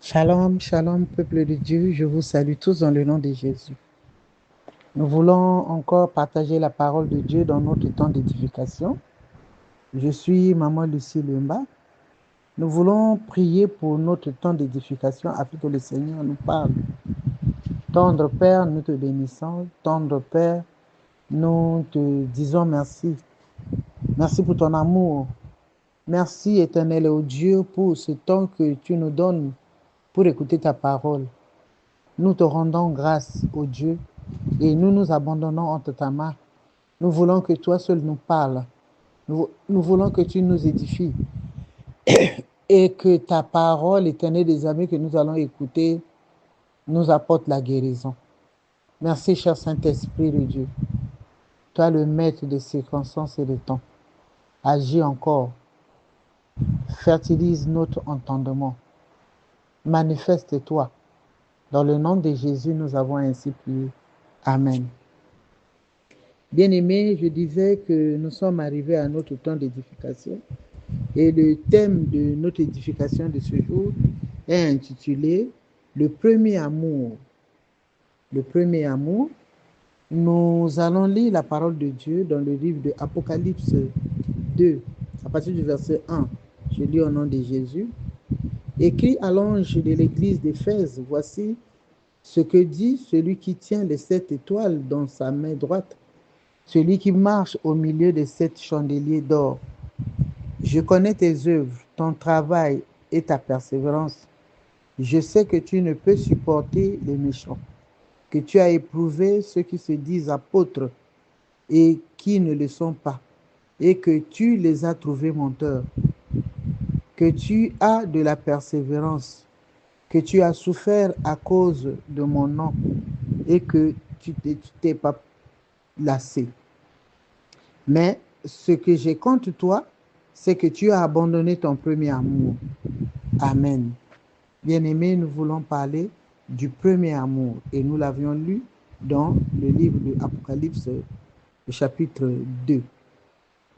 Shalom, shalom, peuple de Dieu, je vous salue tous dans le nom de Jésus. Nous voulons encore partager la parole de Dieu dans notre temps d'édification. Je suis Maman Lucie Lemba. Nous voulons prier pour notre temps d'édification afin que le Seigneur nous parle. Tendre Père, nous te bénissons. Tendre Père, nous te disons merci. Merci pour ton amour. Merci, éternel au Dieu, pour ce temps que tu nous donnes pour écouter ta parole. Nous te rendons grâce, ô Dieu, et nous nous abandonnons entre ta main. Nous voulons que toi seul nous parles. Nous voulons que tu nous édifies et que ta parole, éternelle des amis que nous allons écouter, nous apporte la guérison. Merci, cher Saint-Esprit de Dieu. Toi, le maître des circonstances et des temps. Agis encore. Fertilise notre entendement. Manifeste-toi. Dans le nom de Jésus, nous avons ainsi prié. Amen. Bien-aimés, je disais que nous sommes arrivés à notre temps d'édification et le thème de notre édification de ce jour est intitulé « Le premier amour ». Le premier amour, nous allons lire la parole de Dieu dans le livre de Apocalypse 2, à partir du verset 1. Je lis au nom de Jésus. « Écrit à l'ange de l'église d'Éphèse, voici ce que dit celui qui tient les 7 étoiles dans sa main droite, celui qui marche au milieu des 7 chandeliers d'or. Je connais tes œuvres, ton travail et ta persévérance. Je sais que tu ne peux supporter les méchants, que tu as éprouvé ceux qui se disent apôtres et qui ne le sont pas, et que tu les as trouvés menteurs, que tu as de la persévérance, que tu as souffert à cause de mon nom et que tu t'es pas lassé. Mais ce que j'ai contre toi, c'est que tu as abandonné ton premier amour. Amen. Bien-aimés, nous voulons parler du premier amour et nous l'avions lu dans le livre de Apocalypse, le chapitre 2.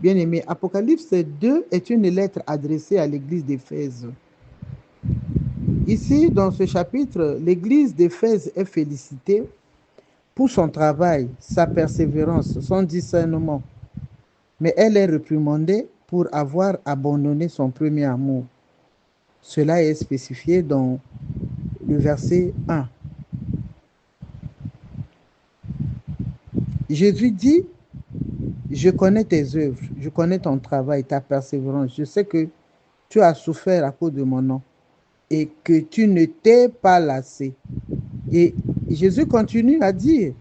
Bien-aimés, Apocalypse 2 est une lettre adressée à l'église d'Éphèse. Ici, dans ce chapitre, l'église d'Éphèse est félicitée pour son travail, sa persévérance, son discernement. Mais elle est réprimandée pour avoir abandonné son premier amour. Cela est spécifié dans le verset 1. Jésus dit, je connais tes œuvres, je connais ton travail, ta persévérance. Je sais que tu as souffert à cause de mon nom et que tu ne t'es pas lassé. Et Jésus continue à dire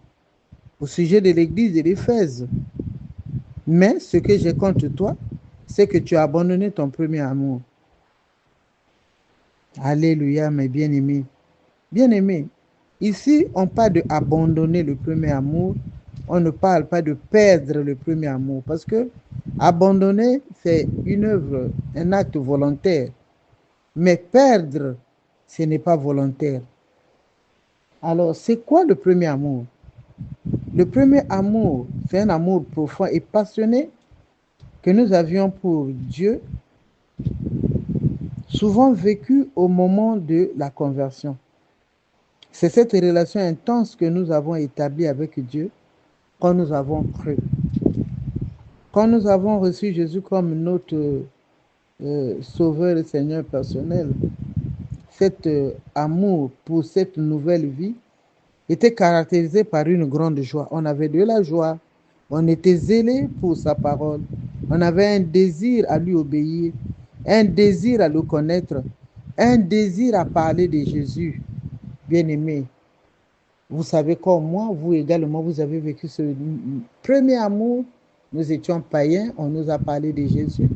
au sujet de l'église de l'Éphèse, mais ce que j'ai contre toi, c'est que tu as abandonné ton premier amour. Alléluia, mes bien-aimés. Bien-aimés, ici, on parle de abandonner le premier amour. On ne parle pas de perdre le premier amour. Parce que abandonner, c'est une œuvre, un acte volontaire. Mais perdre, ce n'est pas volontaire. Alors, c'est quoi le premier amour? Le premier amour, c'est un amour profond et passionné que nous avions pour Dieu, souvent vécu au moment de la conversion. C'est cette relation intense que nous avons établie avec Dieu quand nous avons cru. Quand nous avons reçu Jésus comme notre Sauveur et Seigneur personnel, cet amour pour cette nouvelle vie était caractérisé par une grande joie. On avait de la joie, on était zélé pour sa parole, on avait un désir à lui obéir, un désir à le connaître, un désir à parler de Jésus. Bien-aimé, vous savez comme moi, vous également, vous avez vécu ce premier amour. Nous étions païens, on nous a parlé de Jésus,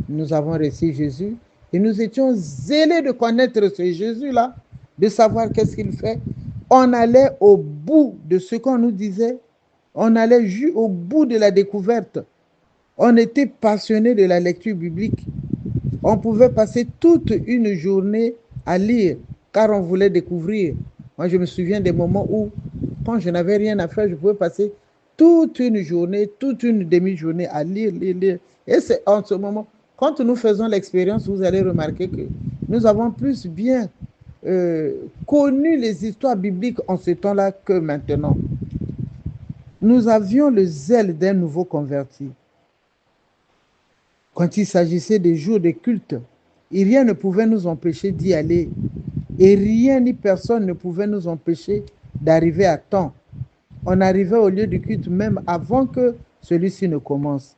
nous avons reçu Jésus et nous étions zélés de connaître ce Jésus-là, de savoir qu'est-ce qu'il fait. On allait au bout de ce qu'on nous disait, on allait au bout de la découverte. On était passionné de la lecture biblique. On pouvait passer toute une journée à lire, car on voulait découvrir. Moi, je me souviens des moments où, quand je n'avais rien à faire, je pouvais passer toute une journée, toute une demi-journée à lire. Et c'est en ce moment, quand nous faisons l'expérience, vous allez remarquer que nous avons plus bien connu les histoires bibliques en ce temps-là que maintenant. Nous avions le zèle d'un nouveau converti. Quand il s'agissait des jours de culte, et rien ne pouvait nous empêcher d'y aller. Et rien ni personne ne pouvait nous empêcher d'arriver à temps. On arrivait au lieu du culte même avant que celui-ci ne commence.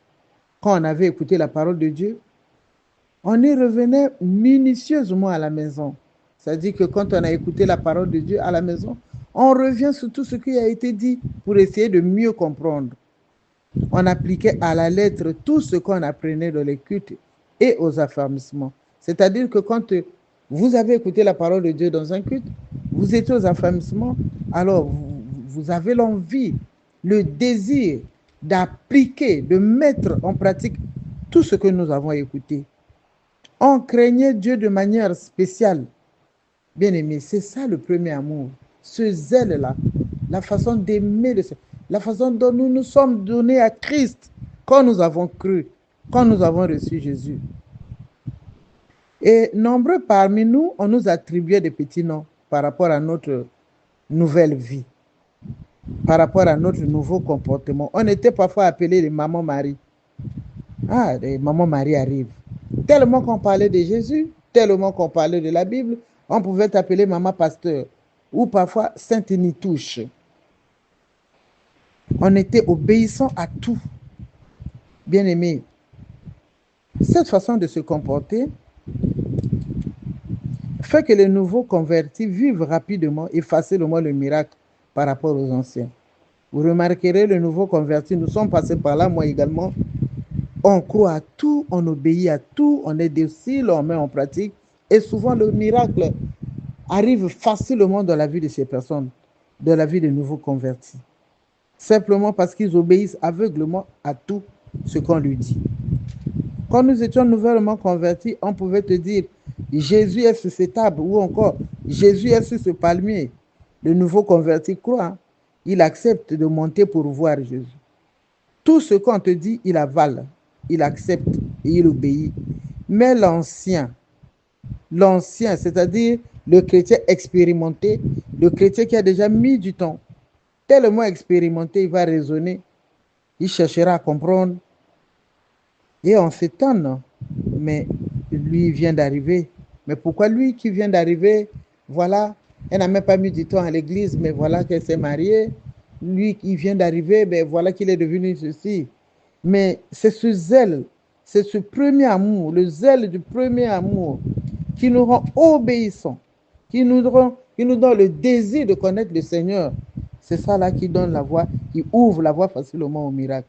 Quand on avait écouté la parole de Dieu, on y revenait minutieusement à la maison. C'est-à-dire que quand on a écouté la parole de Dieu à la maison, on revient sur tout ce qui a été dit pour essayer de mieux comprendre. On appliquait à la lettre tout ce qu'on apprenait dans les cultes et aux affermissements. C'est-à-dire que quand vous avez écouté la parole de Dieu dans un culte, vous étiez aux affermissements, alors vous avez l'envie, le désir d'appliquer, de mettre en pratique tout ce que nous avons écouté. On craignait Dieu de manière spéciale. Bien aimé, c'est ça le premier amour, ce zèle-là, la façon d'aimer, la façon dont nous nous sommes donnés à Christ quand nous avons cru, quand nous avons reçu Jésus. Et nombreux parmi nous, on nous attribuait des petits noms par rapport à notre nouvelle vie, par rapport à notre nouveau comportement. On était parfois appelés les mamans Marie. Ah, les mamans Marie arrivent. Tellement qu'on parlait de Jésus, tellement qu'on parlait de la Bible, on pouvait t'appeler maman pasteur ou parfois Sainte Nitouche. On était obéissant à tout. Bien aimé, cette façon de se comporter fait que les nouveaux convertis vivent rapidement et facilement le miracle par rapport aux anciens. Vous remarquerez, les nouveaux convertis, nous sommes passés par là, moi également. On croit à tout, on obéit à tout, on est docile, on met en pratique. Et souvent, le miracle arrive facilement dans la vie de ces personnes, dans la vie des nouveaux convertis. Simplement parce qu'ils obéissent aveuglement à tout ce qu'on lui dit. Quand nous étions nouvellement convertis, on pouvait te dire Jésus est sur cette table ou encore Jésus est sur ce palmier. Le nouveau converti croit, il accepte de monter pour voir Jésus. Tout ce qu'on te dit, il avale, il accepte et il obéit. Mais l'ancien, c'est-à-dire le chrétien expérimenté, le chrétien qui a déjà mis du temps, tellement expérimenté, il va raisonner, il cherchera à comprendre. Et on s'étonne, mais lui vient d'arriver. Mais pourquoi lui qui vient d'arriver, voilà, elle n'a même pas mis du temps à l'église, mais voilà qu'elle s'est mariée. Lui qui vient d'arriver, ben voilà qu'il est devenu ceci. Mais c'est ce zèle, c'est ce premier amour, le zèle du premier amour qui nous rend obéissants, qui nous donne le désir de connaître le Seigneur. C'est ça là qui donne la voie, qui ouvre la voie facilement au miracle.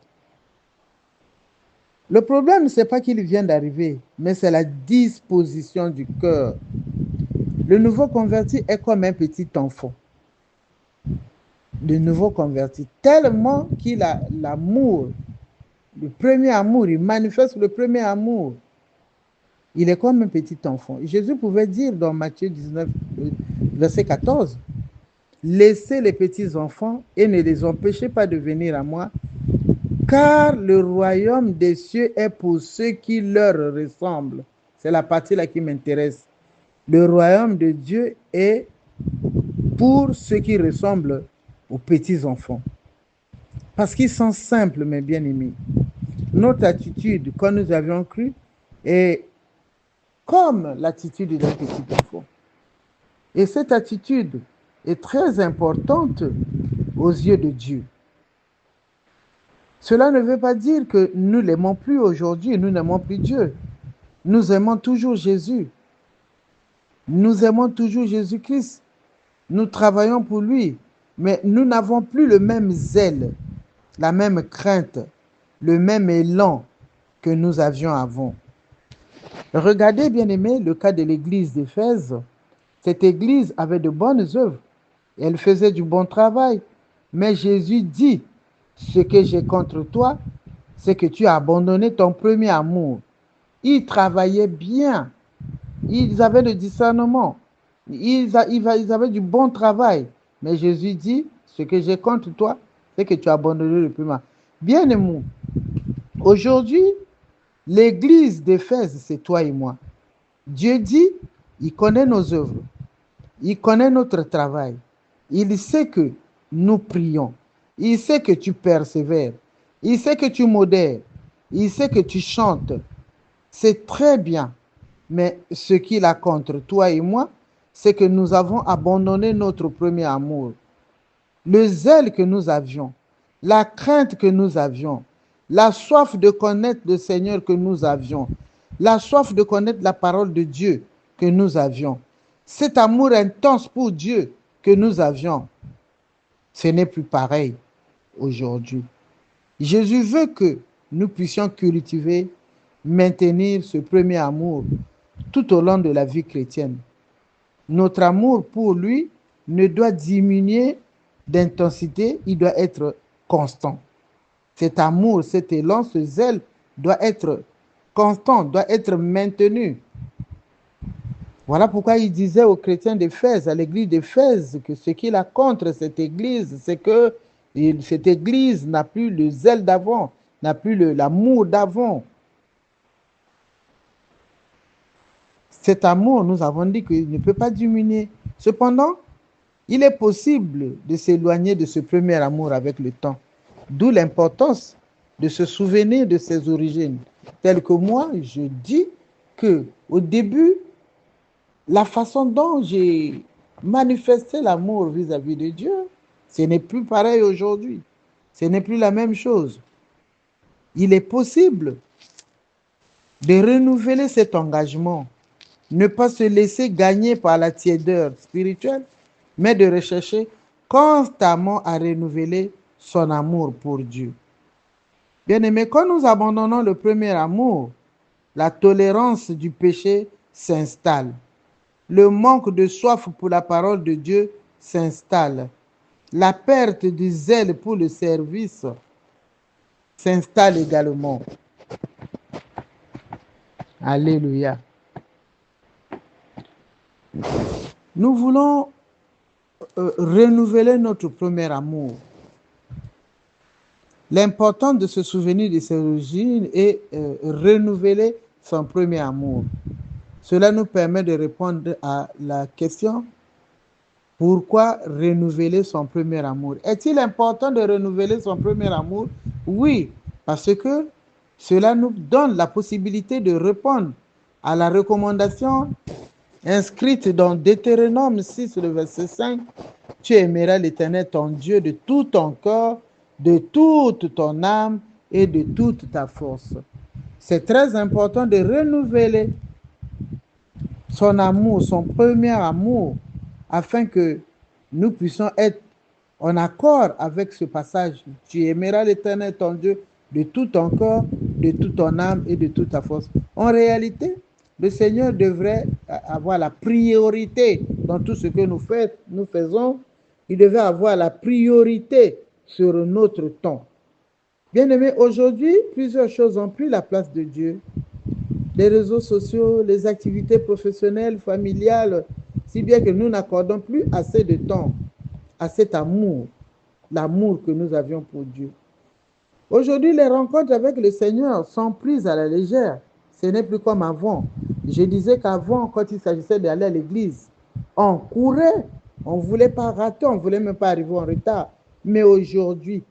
Le problème, ce n'est pas qu'il vient d'arriver, mais c'est la disposition du cœur. Le nouveau converti est comme un petit enfant. Le nouveau converti, tellement qu'il a l'amour, le premier amour, il manifeste le premier amour. Il est comme un petit enfant. Jésus pouvait dire dans Matthieu 19, verset 14, « Laissez les petits enfants et ne les empêchez pas de venir à moi, car le royaume des cieux est pour ceux qui leur ressemblent. » C'est la partie là qui m'intéresse. Le royaume de Dieu est pour ceux qui ressemblent aux petits enfants. Parce qu'ils sont simples, mes bien-aimés. Notre attitude, quand nous avions cru, est comme l'attitude d'un petit enfant. Et cette attitude est très importante aux yeux de Dieu. Cela ne veut pas dire que nous l'aimons plus aujourd'hui, nous n'aimons plus Dieu. Nous aimons toujours Jésus. Nous aimons toujours Jésus-Christ. Nous travaillons pour lui, mais nous n'avons plus le même zèle, la même crainte, le même élan que nous avions avant. Regardez, bien-aimés, le cas de l'église d'Éphèse. Cette église avait de bonnes œuvres. Elle faisait du bon travail. Mais Jésus dit, ce que j'ai contre toi, c'est que tu as abandonné ton premier amour. Ils travaillaient bien. Ils avaient le discernement. Ils avaient du bon travail. Mais Jésus dit, ce que j'ai contre toi, c'est que tu as abandonné le premier amour. Bien-aimés, aujourd'hui, l'église d'Éphèse, c'est toi et moi. Dieu dit, il connaît nos œuvres. Il connaît notre travail. Il sait que nous prions. Il sait que tu persévères. Il sait que tu modères. Il sait que tu chantes. C'est très bien. Mais ce qu'il a contre toi et moi, c'est que nous avons abandonné notre premier amour. Le zèle que nous avions, la crainte que nous avions, la soif de connaître le Seigneur que nous avions, la soif de connaître la parole de Dieu que nous avions, cet amour intense pour Dieu que nous avions, ce n'est plus pareil aujourd'hui. Jésus veut que nous puissions cultiver, maintenir ce premier amour tout au long de la vie chrétienne. Notre amour pour lui ne doit diminuer d'intensité, il doit être constant. Cet amour, cet élan, ce zèle doit être constant, doit être maintenu. Voilà pourquoi il disait aux chrétiens d'Éphèse, à l'église d'Éphèse, que ce qu'il a contre cette église, c'est que cette église n'a plus le zèle d'avant, n'a plus l'amour d'avant. Cet amour, nous avons dit qu'il ne peut pas diminuer. Cependant, il est possible de s'éloigner de ce premier amour avec le temps. D'où l'importance de se souvenir de ses origines. Tel que moi, je dis que au début, la façon dont j'ai manifesté l'amour vis-à-vis de Dieu, ce n'est plus pareil aujourd'hui. Ce n'est plus la même chose. Il est possible de renouveler cet engagement, ne pas se laisser gagner par la tiédeur spirituelle, mais de rechercher constamment à renouveler son amour pour Dieu. Bien-aimés, quand nous abandonnons le premier amour, la tolérance du péché s'installe. Le manque de soif pour la parole de Dieu s'installe. La perte du zèle pour le service s'installe également. Alléluia. Nous voulons renouveler notre premier amour. L'important de se souvenir de ses origines est renouveler son premier amour. Cela nous permet de répondre à la question: pourquoi renouveler son premier amour? Est-il important de renouveler son premier amour? Oui, parce que cela nous donne la possibilité de répondre à la recommandation inscrite dans Deutéronome 6, le verset 5. Tu aimeras l'Éternel ton Dieu de tout ton corps, de toute ton âme et de toute ta force. C'est très important de renouveler son amour, son premier amour, afin que nous puissions être en accord avec ce passage. Tu aimeras l'Éternel ton Dieu de tout ton corps, de toute ton âme et de toute ta force. En réalité, le Seigneur devrait avoir la priorité dans tout ce que nous faisons. Il devait avoir la priorité sur notre temps. Bien-aimés, aujourd'hui, plusieurs choses ont pris la place de Dieu. Les réseaux sociaux, les activités professionnelles, familiales, si bien que nous n'accordons plus assez de temps à cet amour, l'amour que nous avions pour Dieu. Aujourd'hui, les rencontres avec le Seigneur sont prises à la légère. Ce n'est plus comme avant. Je disais qu'avant, quand il s'agissait d'aller à l'église, on courait, on ne voulait pas rater, on ne voulait même pas arriver en retard. Mais aujourd'hui,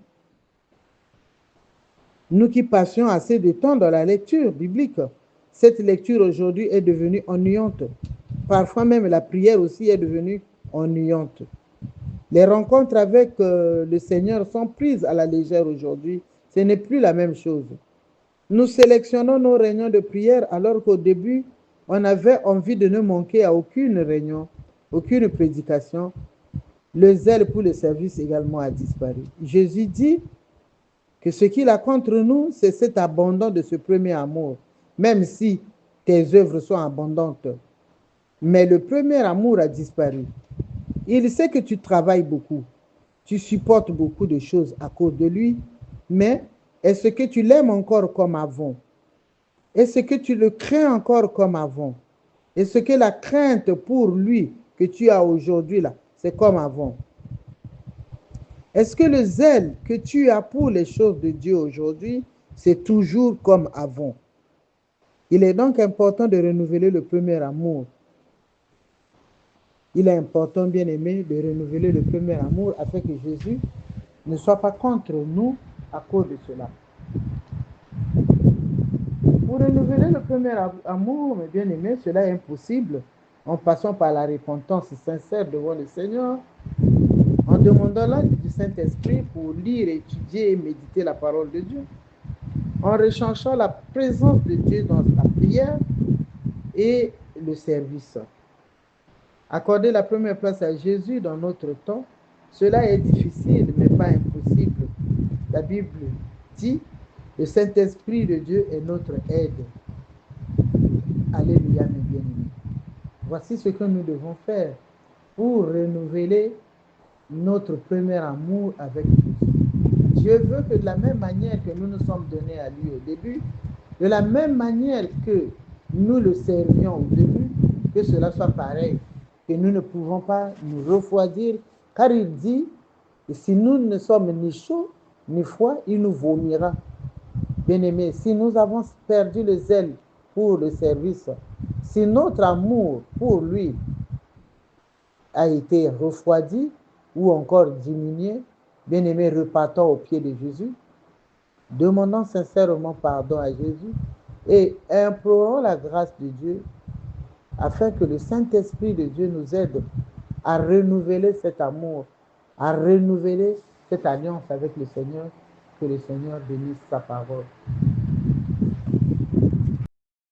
nous qui passions assez de temps dans la lecture biblique, cette lecture aujourd'hui est devenue ennuyante. Parfois même la prière aussi est devenue ennuyante. Les rencontres avec le Seigneur sont prises à la légère aujourd'hui. Ce n'est plus la même chose. Nous sélectionnons nos réunions de prière alors qu'au début, on avait envie de ne manquer à aucune réunion, aucune prédication. Le zèle pour le service également a disparu. Jésus dit que ce qu'il a contre nous, c'est cet abandon de ce premier amour, même si tes œuvres sont abondantes. Mais le premier amour a disparu. Il sait que tu travailles beaucoup, tu supportes beaucoup de choses à cause de lui, mais est-ce que tu l'aimes encore comme avant? Est-ce que tu le crains encore comme avant? Est-ce que la crainte pour lui que tu as aujourd'hui là, c'est comme avant? Est-ce que le zèle que tu as pour les choses de Dieu aujourd'hui, c'est toujours comme avant? Il est donc important de renouveler le premier amour. il est important, bien aimé, de renouveler le premier amour afin que Jésus ne soit pas contre nous à cause de cela. Pour renouveler le premier amour, mes bien-aimés, cela est impossible en passant par la repentance sincère devant le Seigneur, en demandant l'aide du Saint-Esprit pour lire, étudier et méditer la parole de Dieu, en recherchant la présence de Dieu dans la prière et le service. Accorder la première place à Jésus dans notre temps, cela est difficile, mais pas impossible. La Bible dit, le Saint-Esprit de Dieu est notre aide. Alléluia, mes bien-aimés. Voici ce que nous devons faire pour renouveler notre premier amour avec Jésus. Dieu veut que de la même manière que nous nous sommes donnés à lui au début, de la même manière que nous le servions au début, que cela soit pareil, que nous ne pouvons pas nous refroidir, car il dit, et si nous ne sommes ni chauds ni froids, il nous vomira. Bien-aimés, si nous avons perdu le zèle pour le service, si notre amour pour lui a été refroidi ou encore diminué, bien-aimés, repartons au pied de Jésus, demandons sincèrement pardon à Jésus et implorons la grâce de Dieu afin que le Saint-Esprit de Dieu nous aide à renouveler cet amour, à renouveler cette alliance avec le Seigneur, que le Seigneur bénisse sa parole.